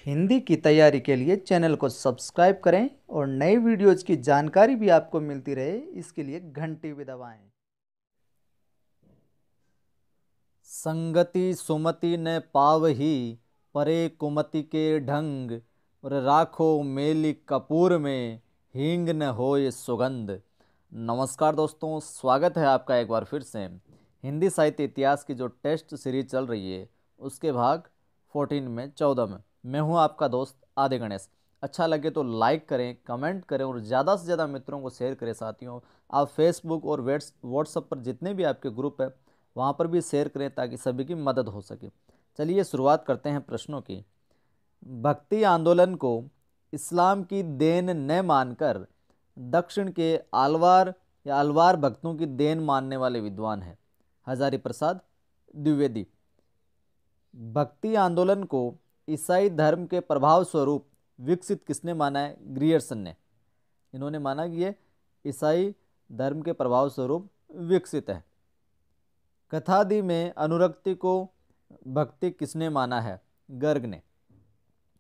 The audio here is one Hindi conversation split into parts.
हिंदी की तैयारी के लिए चैनल को सब्सक्राइब करें और नई वीडियोज़ की जानकारी भी आपको मिलती रहे, इसके लिए घंटी भी दबाएं। संगति सुमति न पावही, परे कुमति के ढंग। और राखो मेली कपूर में, हींग न होए सुगंध। नमस्कार दोस्तों, स्वागत है आपका एक बार फिर से। हिंदी साहित्य इतिहास की जो टेस्ट सीरीज चल रही है उसके भाग 14 में 14 में मैं हूं आपका दोस्त आदि गणेश। अच्छा लगे तो लाइक करें, कमेंट करें और ज़्यादा से ज़्यादा मित्रों को शेयर करें। साथियों, आप फेसबुक और व्हाट्सएप पर जितने भी आपके ग्रुप है वहाँ पर भी शेयर करें ताकि सभी की मदद हो सके। चलिए शुरुआत करते हैं प्रश्नों की। भक्ति आंदोलन को इस्लाम की देन न मानकर दक्षिण के आलवार या अलवार भक्तों की देन मानने वाले विद्वान हैं हजारी प्रसाद द्विवेदी। भक्ति आंदोलन को ईसाई धर्म के प्रभाव स्वरूप विकसित किसने माना है? ग्रियर्सन ने। इन्होंने माना कि ये ईसाई धर्म के प्रभाव स्वरूप विकसित है। कथादि में अनुरक्ति को भक्ति किसने माना है? गर्ग ने।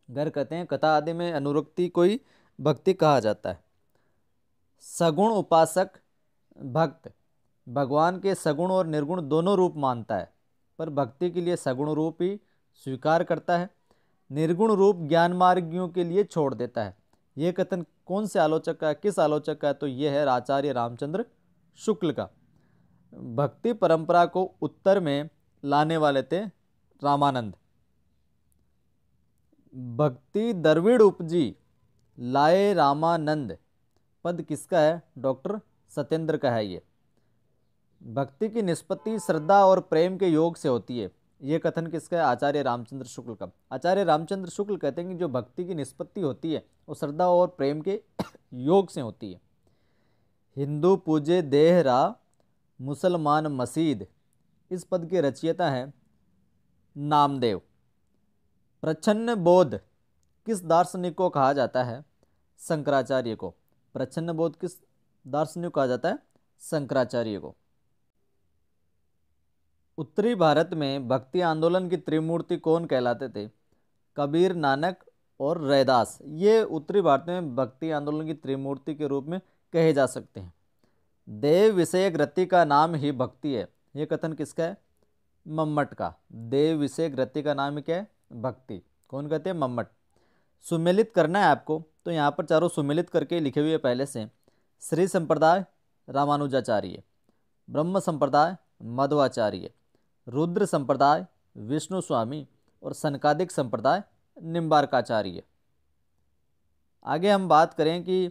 गर्ग कहते हैं कथा आदि में अनुरक्ति को ही भक्ति कहा जाता है। सगुण उपासक भक्त भगवान के सगुण और निर्गुण दोनों रूप मानता है, पर भक्ति के लिए सगुण रूप ही स्वीकार करता है, निर्गुण रूप ज्ञान मार्गियों के लिए छोड़ देता है। यह कथन कौन से आलोचक का, किस आलोचक का? तो यह है आचार्य रामचंद्र शुक्ल का। भक्ति परंपरा को उत्तर में लाने वाले थे रामानंद। भक्ति द्रविड़ उपजी, लाए रामानंद। पद किसका है? डॉक्टर सत्येंद्र का है। ये भक्ति की निष्पत्ति श्रद्धा और प्रेम के योग से होती है। ये कथन किसका है? आचार्य रामचंद्र शुक्ल का। आचार्य रामचंद्र शुक्ल कहते हैं कि जो भक्ति की निष्पत्ति होती है वो श्रद्धा और प्रेम के योग से होती है। हिंदू पूजे देहरा, मुसलमान मसीद। इस पद के रचयिता हैं नामदेव। प्रच्छन्न बोध किस दार्शनिक को कहा जाता है? शंकराचार्य को। प्रच्छन्न बोध किस दार्शनिक को कहा जाता है? शंकराचार्य को। उत्तरी भारत में भक्ति आंदोलन की त्रिमूर्ति कौन कहलाते थे? कबीर, नानक और रैदास। ये उत्तरी भारत में भक्ति आंदोलन की त्रिमूर्ति के रूप में कहे जा सकते हैं। देव विषयक रति का नाम ही भक्ति है। यह कथन किसका है? मम्मट का। देव विषयक रति का नाम क्या है? भक्ति। कौन कहते हैं? मम्मट। सुमेलित करना है आपको तो यहाँ पर चारों सुमेलित करके लिखे हुए पहले से। श्री संप्रदाय रामानुजाचार्य, ब्रह्म संप्रदाय मध्वाचार्य, रुद्र संप्रदाय विष्णु स्वामी और सनकादिक संप्रदाय निम्बार्काचार्य। आगे हम बात करें कि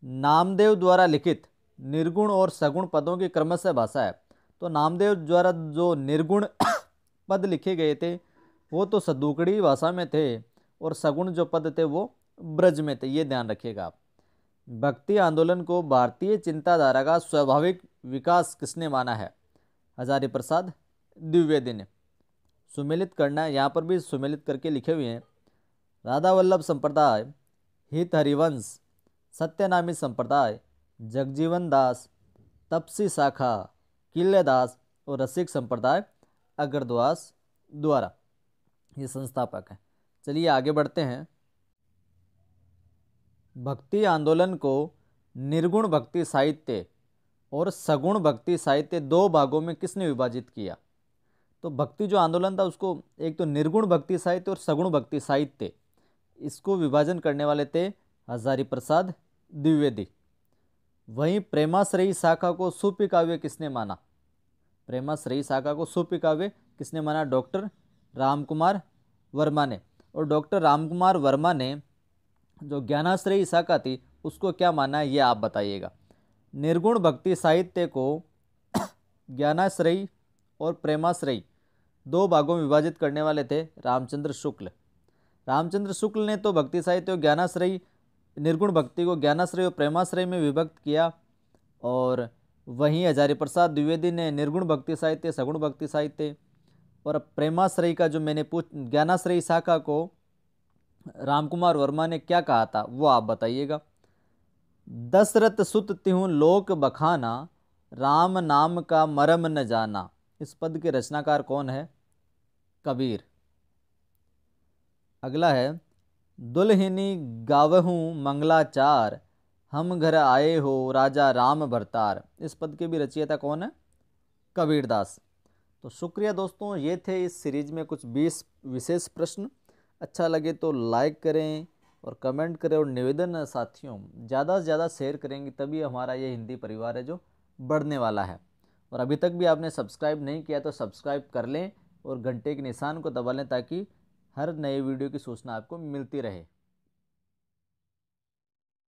नामदेव द्वारा लिखित निर्गुण और सगुण पदों की क्रमशः भाषा है। तो नामदेव द्वारा जो निर्गुण पद लिखे गए थे वो तो सदुकड़ी भाषा में थे और सगुण जो पद थे वो ब्रज में थे। ये ध्यान रखिएगा आप। भक्ति आंदोलन को भारतीय चिंताधारा का स्वाभाविक विकास किसने माना है? हजारी प्रसाद द्विवेदी ने। सुमेलित करना है, यहाँ पर भी सुमेलित करके लिखे हुए हैं। राधा वल्लभ संप्रदाय, हित हरिवंश, सत्यनामी संप्रदाय, जगजीवन दास, तपसी शाखा, किल्लेदास और रसिक संप्रदाय अग्रद्वास द्वारा। ये संस्थापक हैं। चलिए आगे बढ़ते हैं। भक्ति आंदोलन को निर्गुण भक्ति साहित्य और सगुण भक्ति साहित्य दो भागों में किसने विभाजित किया? तो भक्ति जो आंदोलन था उसको एक तो निर्गुण भक्ति साहित्य और सगुण भक्ति साहित्य, इसको विभाजन करने वाले थे हजारी प्रसाद द्विवेदी। वहीं प्रेमाश्रयी शाखा को सूफी काव्य किसने माना? प्रेमाश्रयी शाखा को सूफी काव्य किसने माना? डॉक्टर रामकुमार वर्मा ने। और डॉक्टर रामकुमार वर्मा ने जो ज्ञानाश्रयी शाखा थी उसको क्या माना है ये आप बताइएगा। निर्गुण भक्ति साहित्य को ज्ञानाश्रयी और प्रेमाश्रयी दो भागों में विभाजित करने वाले थे रामचंद्र शुक्ल। रामचंद्र शुक्ल ने तो भक्ति साहित्य और ज्ञानाश्रयी, निर्गुण भक्ति को ज्ञानाश्रय और प्रेमाश्रय में विभक्त किया। और वहीं हजारी प्रसाद द्विवेदी ने निर्गुण भक्ति साहित्य, सगुण भक्ति साहित्य और प्रेमाश्रय का जो मैंने ज्ञानाश्रयी शाखा को रामकुमार वर्मा ने क्या कहा था वो आप बताइएगा। दशरथ सुत तिहु लोक बखाना, राम नाम का मरम न जाना। इस पद के रचनाकार कौन है? कबीर। अगला है दुल्हिनी गावहूँ मंगलाचार, हम घर आए हो राजा राम भरतार। इस पद के भी रचयिता कौन है? कबीरदास। तो शुक्रिया दोस्तों, ये थे इस सीरीज में कुछ 20 विशेष प्रश्न। अच्छा लगे तो लाइक करें और कमेंट करें, और निवेदन है साथियों, ज़्यादा से ज़्यादा शेयर करेंगे तभी हमारा ये हिंदी परिवार है जो बढ़ने वाला है। और अभी तक भी आपने सब्सक्राइब नहीं किया तो सब्सक्राइब कर लें और घंटे के निशान को दबा लें ताकि हर नए वीडियो की सूचना आपको मिलती रहे।